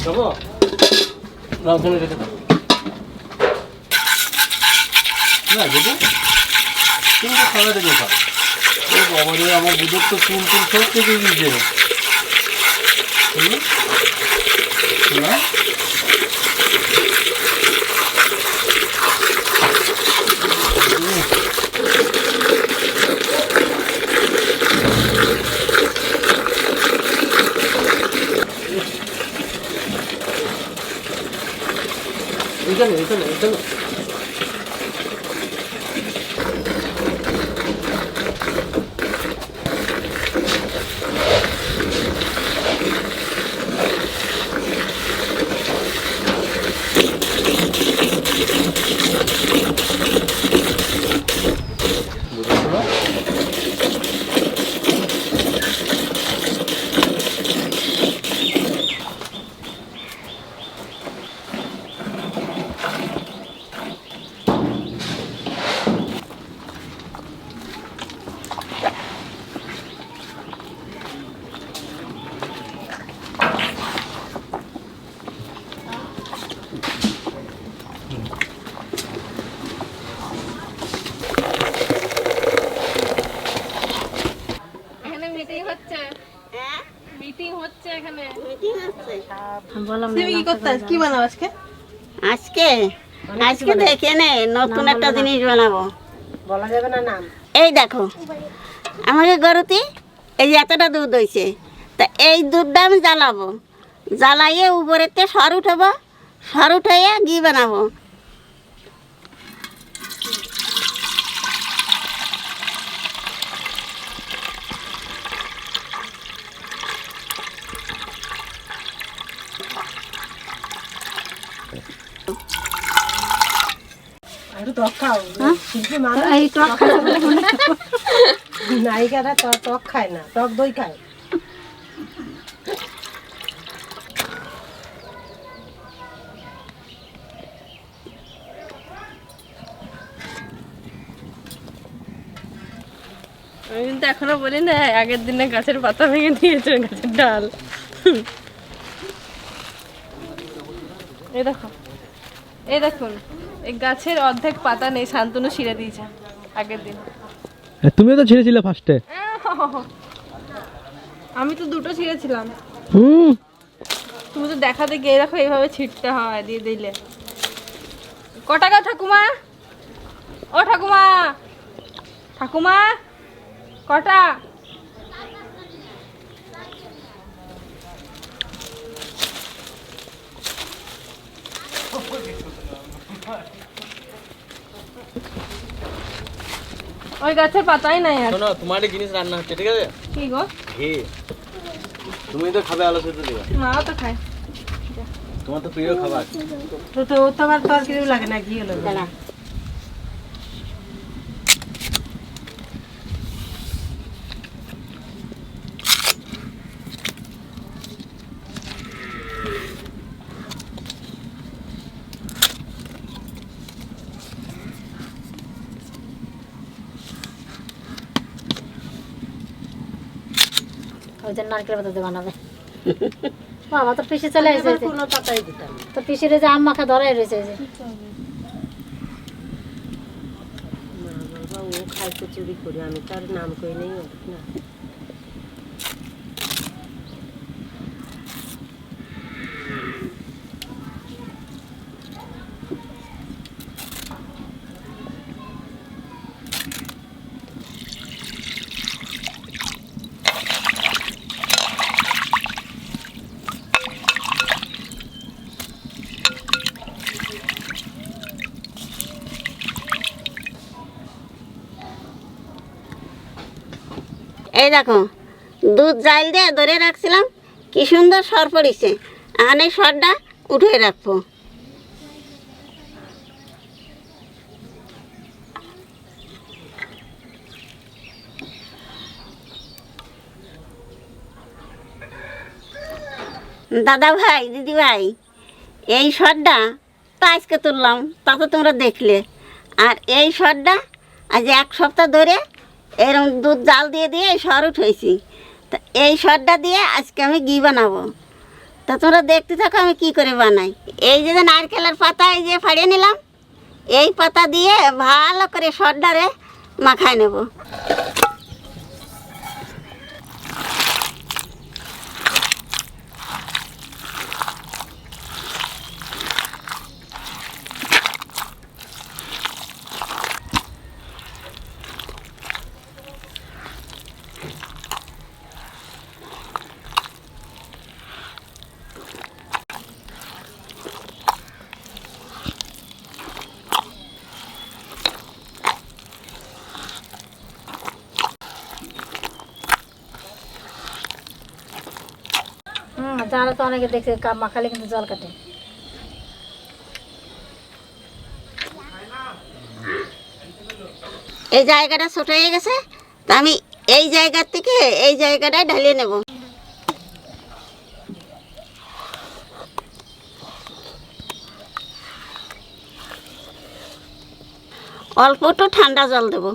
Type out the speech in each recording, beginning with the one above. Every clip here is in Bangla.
যাবো রাজধানী রেখে দাও না যেটা তুমি তো খাওয়া দেখে খাও ও বাবা রে আমার দুধের তো চুন চুন সব থেকে গিয়েছে না এখানে এখানে এখানে আজকে আজকে দেখে নে নতুন একটা জিনিস বানাবো বলা যাবে না নাম এই দেখো আমাকে গরুতে এই যে এতটা দুধ হয়েছে তা এই দুধটা আমি জ্বালাবো জ্বালাইয়ে উপরেতে সর উঠাবো সর উঠাইয়ে ঘি বানাবো নায়িকারা টক খায় না টক দই খায় আমি কিন্তু এখনো বলি না আগের দিনে গাছের পাতা ভেঙে দিয়েছে গাছের ডাল এই দেখুন এই গাছের অর্ধেক পাতা নেই শান্তনু ছিঁড়ে দিয়েছে আগের দিন তুমিও তো ছেড়েছিলে ফার্স্টে আমি তো দুটো ছিঁড়েছিলাম তুমি তো দেখাতে গিয়ে দেখো এইভাবে ছিঁড়তে হয় দিয়ে দিলে ক টাকা ঠাকুমা ও ঠাকুমা ঠাকুমা কটা ওই গাছের পাতাই নাই আর শোনো তোমার একটা জিনিস রান্না হচ্ছে ঠিক আছে কি গো ঘি তুমি তো খাবে আলো সেদ্ধ দিবা মাও তো খায় তোমার তো প্রিয় খাবার তো ও তো আবার তরকারি লাগে না ঘি হলো না ওই যে নারকেল পাতা দিয়ে বানাবে বাবা তোর পিসি চলে এসেছে কোনো পাতাই দিতাম তোর পিসির যে আম মাখা ধরাই রয়েছে যে বাবা ও খায় তো চুরি করে আমি তার নাম কই নেই না এই দেখো দুধ জাল দিয়ে ধরে রাখছিলাম কি সুন্দর সর পড়িছে এখন এই সরটা উঠে রাখবো দাদা ভাই দিদি ভাই এই সরটা তো আজকে তুললাম তা তো তোমরা দেখলে আর এই সরটা আজ এক সপ্তাহ ধরে এরকম দুধ জাল দিয়ে দিয়ে এই সর উঠেছি তা এই সরটা দিয়ে আজকে আমি ঘি বানাবো তা তোমরা দেখতে থাকো আমি কি করে বানাই। এই যে নারকেলের পাতা এই যে ফাড়িয়ে নিলাম, এই পাতা দিয়ে ভালো করে সর্দারে মাখায় নেব। জালে তো অনেকে দেখছে মাখালে কিন্তু জল কাটে। এই জায়গাটা ছোট হয়ে গেছে, তা আমি এই জায়গার থেকে এই জায়গাটায় ঢালিয়ে নেব। অল্প একটু ঠান্ডা জল দেব।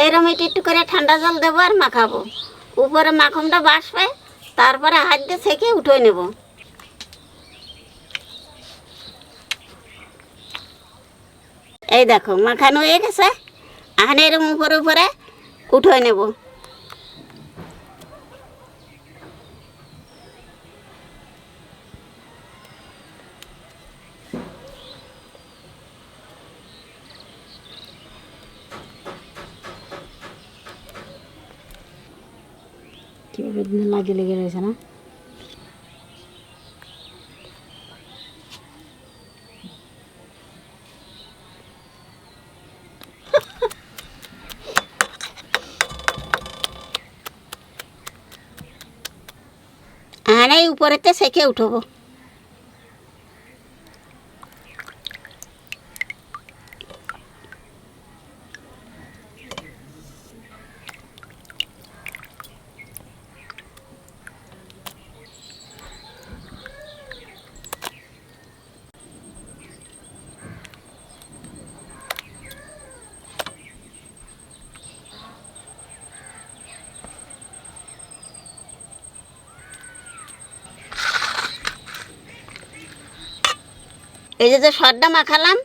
এরম একটু করে ঠান্ডা জল দেবো আর মাখাবো। উপরে মাখনটা বাসবে, তারপরে হাত দিয়ে ছেঁকে উঠে নেব। এই দেখো মাখানো হয়ে গেছে, এখন এরম উপরে উপরে উঠে নেব। কীভাবে লাগিয়ে লেগে রয়েছে না? এখন এই উপরেতে ছেঁকে উঠবো। এই যে সর্দা মাখালাম,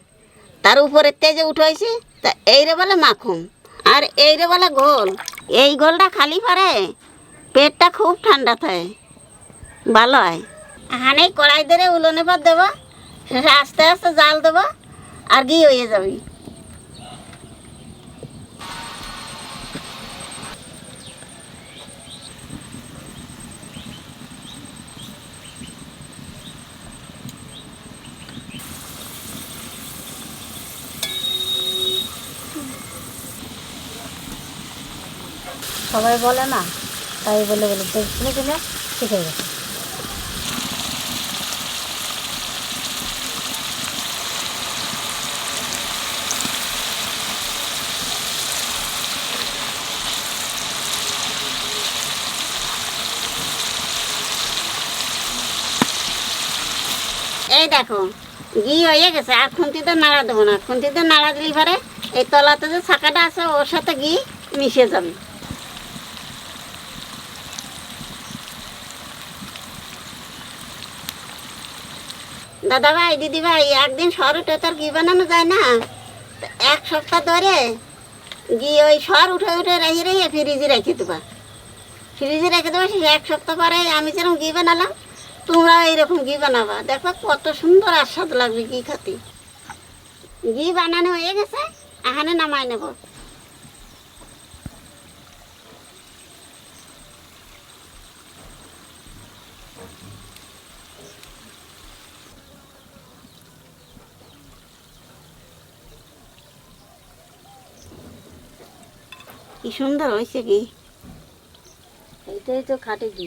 তার উপরের তেজে উঠেছি, তা এই রে বলে মাখুম আর এই রে বলে ঘোল। এই ঘোলটা খালি পারে পেটটা খুব ঠান্ডা থাকে, ভালো হয়। এখানে কড়াই ধরে উলনে পর দেবো, শেষে আস্তে আস্তে জাল দেবো আর ঘি হয়ে যাবে। সবাই বলে না, তাই বলে বলে শুনে শুনে শিখে গেছে। এই দেখো ঘি হয়ে গেছে, আর খুন্তিতে নাড়া দেবো না। খুন্তিতে নাড়া দিলে পরে এই তলাতে যে ছাকাটা আছে ওর সাথে ঘি মিশে যাবে। দাদা ভাই, দিদি ভাই, একদিন সর উঠে তো আর ঘি বানানো যায় না। তো এক সপ্তাহ ধরে ঘি ওই সর উঠে উঠে রেখে রেখে ফ্রিজে রেখে দেবা। ফ্রিজে রেখে দেবো, সেই এক সপ্তাহ পরে আমি যেরকম ঘি বানালাম তোমরা এইরকম ঘি বানাবা, দেখো কত সুন্দর আর স্বাদ লাগবে ঘি খাতে। ঘি বানানো হয়ে গেছে, এখানে নামাই নেব। কি সুন্দর হয়েছে ঘি। এইটাই তো খাটে ঘি।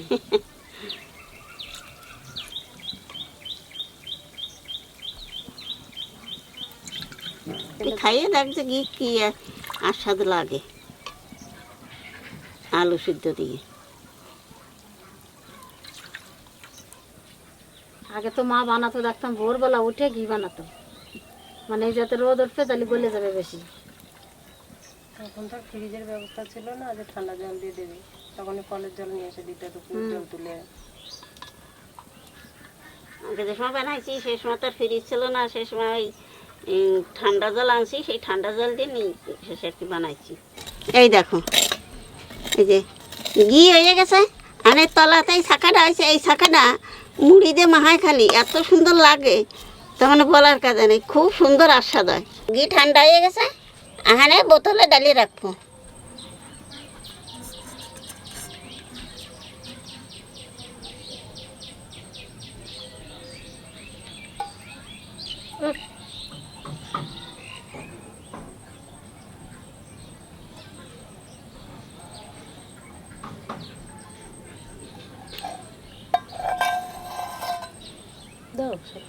খাইয়ে দেখছে ঘি কি আর স্বাদ লাগে আলু সিদ্ধ দিয়ে। আগে তো মা বানাতো দেখতাম ভোরবেলা উঠে ঘি বানাতো, মানে এই যাতে রোদ উঠবে তাহলে গলে যাবে বেশি। তখন তো ফ্রিজের ব্যবস্থা ছিল না যে ঠান্ডা জল দিয়ে দেবে, তখন কলের জল নিয়ে এসে দিতে হতো, কুয়োর জল তুলে। আগে যে সময় বানাইছি সেই সময় তো ফ্রিজ ছিল না, সেই সময় ওই ঠান্ডা জল আনছি, সেই ঠান্ডা জল দিয়ে শেষে আর কি বানাইছি। এই দেখো এই যে ঘি হয়ে গেছে, আনের তলাতে এই শাখাটা হয়েছে, এই শাখাটা মুড়ি দিয়ে মাহায় খালি এত সুন্দর লাগে, তখন বলার কাজে নেই, খুব সুন্দর আস্বাদ হয়। ঘি ঠান্ডা হয়ে গেছে, আহানে বোতলে ডালিয়ে রাখবো। দাও সব